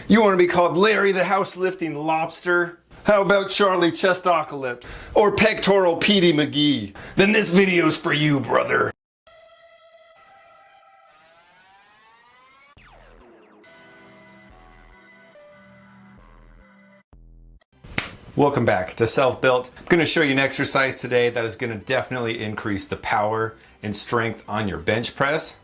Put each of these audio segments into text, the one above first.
You want to be called Larry the house lifting lobster? How about Charlie Chestocalypse? Or pectoral Petey McGee? Then this video's for you, brother. Welcome back to Self-Built. I'm going to show you an exercise today that is going to definitely increase the power and strength on your bench press.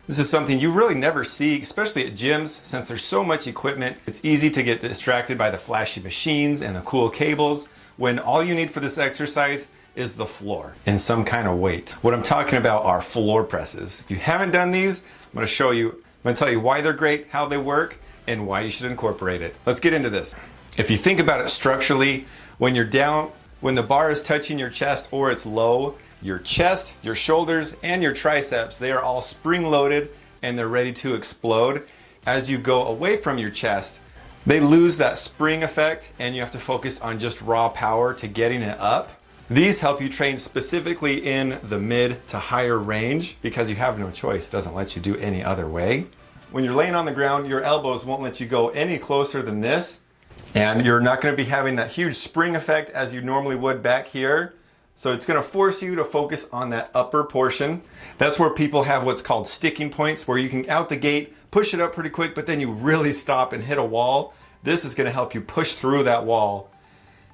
This is something you really never see, especially at gyms, since there's so much equipment. It's easy to get distracted by the flashy machines and the cool cables when all you need for this exercise is the floor and some kind of weight. What I'm talking about are floor presses. If you haven't done these, I'm going to tell you why they're great, how they work, and why you should incorporate it. Let's get into this. If you think about it structurally, when you're down, when the bar is touching your chest or it's low, your chest, your shoulders, and your triceps, they are all spring-loaded and they're ready to explode. As you go away from your chest, they lose that spring effect and you have to focus on just raw power to getting it up. These help you train specifically in the mid to higher range because you have no choice. It doesn't let you do any other way. When you're laying on the ground, your elbows won't let you go any closer than this, and you're not going to be having that huge spring effect as you normally would back here. So it's going to force you to focus on that upper portion. That's where people have what's called sticking points, where you can out the gate, push it up pretty quick, but then you really stop and hit a wall. This is going to help you push through that wall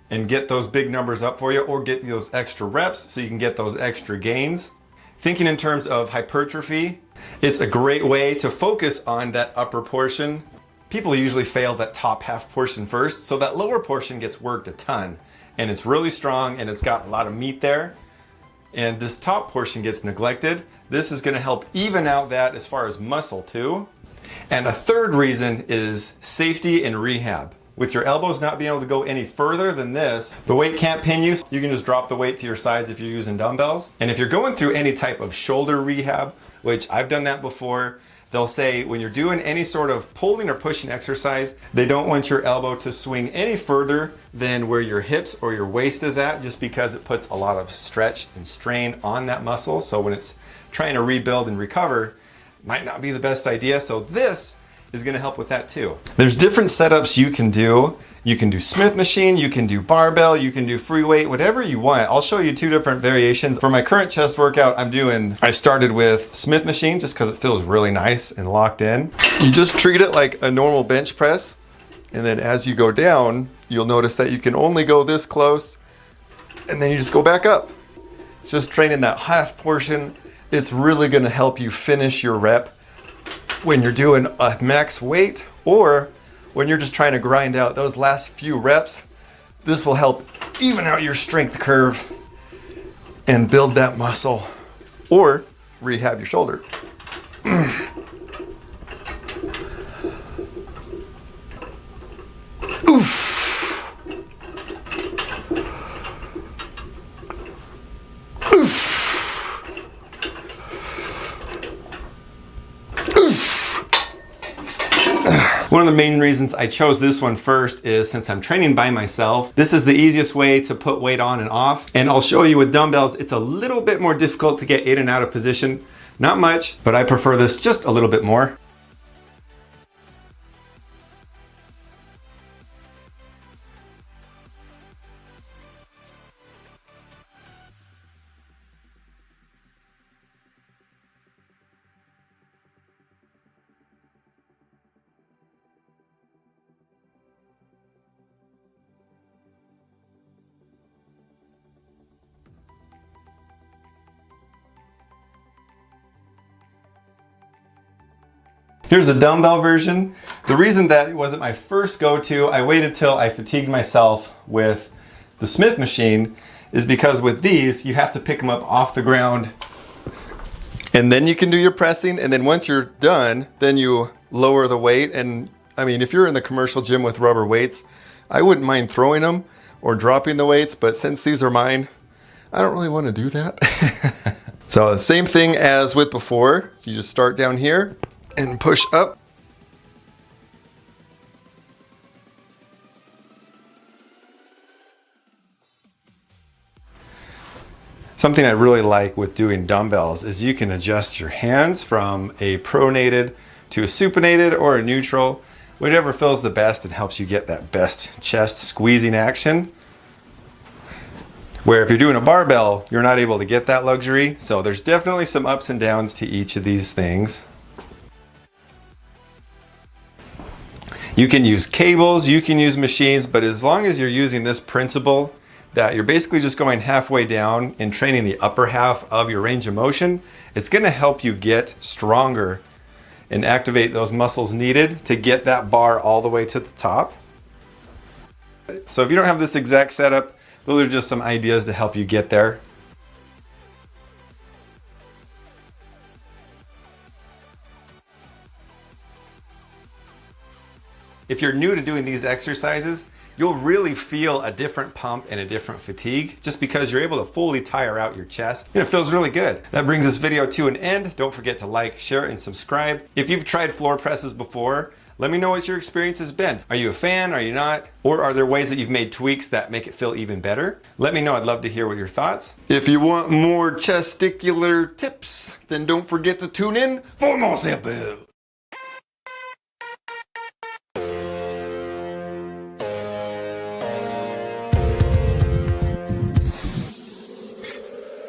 and get those big numbers up for you, or get those extra reps so you can get those extra gains. Thinking in terms of hypertrophy, it's a great way to focus on that upper portion. People usually fail that top half portion first, so that lower portion gets worked a ton. And it's really strong and it's got a lot of meat there. And this top portion gets neglected. This is going to help even out that as far as muscle too. And a third reason is safety and rehab. With your elbows not being able to go any further than this, the weight can't pin you. You can just drop the weight to your sides if you're using dumbbells. And if you're going through any type of shoulder rehab, which I've done that before, they'll say when you're doing any sort of pulling or pushing exercise, they don't want your elbow to swing any further than where your hips or your waist is at, just because it puts a lot of stretch and strain on that muscle. So when it's trying to rebuild and recover, it might not be the best idea. So this is going to help with that too. There's different setups you can do. You can do Smith machine, you can do barbell, you can do free weight, whatever you want. I'll show you two different variations. For my current chest workout, I started with Smith machine just because it feels really nice and locked in. You just treat it like a normal bench press. And then as you go down, you'll notice that you can only go this close and then you just go back up. It's just training that half portion. It's really going to help you finish your rep when you're doing a max weight, or when you're just trying to grind out those last few reps. This will help even out your strength curve and build that muscle, or rehab your shoulder. Oof. One of the main reasons I chose this one first is since I'm training by myself, this is the easiest way to put weight on and off. And I'll show you with dumbbells, it's a little bit more difficult to get in and out of position. Not much, but I prefer this just a little bit more. Here's a dumbbell version. The reason that it wasn't my first go-to, I waited till I fatigued myself with the Smith machine, is because with these, you have to pick them up off the ground and then you can do your pressing. And then once you're done, then you lower the weight. And I mean, if you're in the commercial gym with rubber weights, I wouldn't mind throwing them or dropping the weights, but since these are mine, I don't really want to do that. So same thing as with before. So you just start down here and push up. Something I really like with doing dumbbells is you can adjust your hands from a pronated to a supinated or a neutral. Whatever feels the best and helps you get that best chest squeezing action. Where if you're doing a barbell, you're not able to get that luxury. So there's definitely some ups and downs to each of these things. You can use cables, you can use machines, but as long as you're using this principle that you're basically just going halfway down and training the upper half of your range of motion, it's going to help you get stronger and activate those muscles needed to get that bar all the way to the top. So if you don't have this exact setup, those are just some ideas to help you get there. If you're new to doing these exercises, you'll really feel a different pump and a different fatigue just because you're able to fully tire out your chest and it feels really good. That brings this video to an end. Don't forget to like, share, and subscribe. If you've tried floor presses before, let me know what your experience has been. Are you a fan? Are you not? Or are there ways that you've made tweaks that make it feel even better? Let me know. I'd love to hear what your thoughts. If you want more chesticular tips, then don't forget to tune in for more self-build.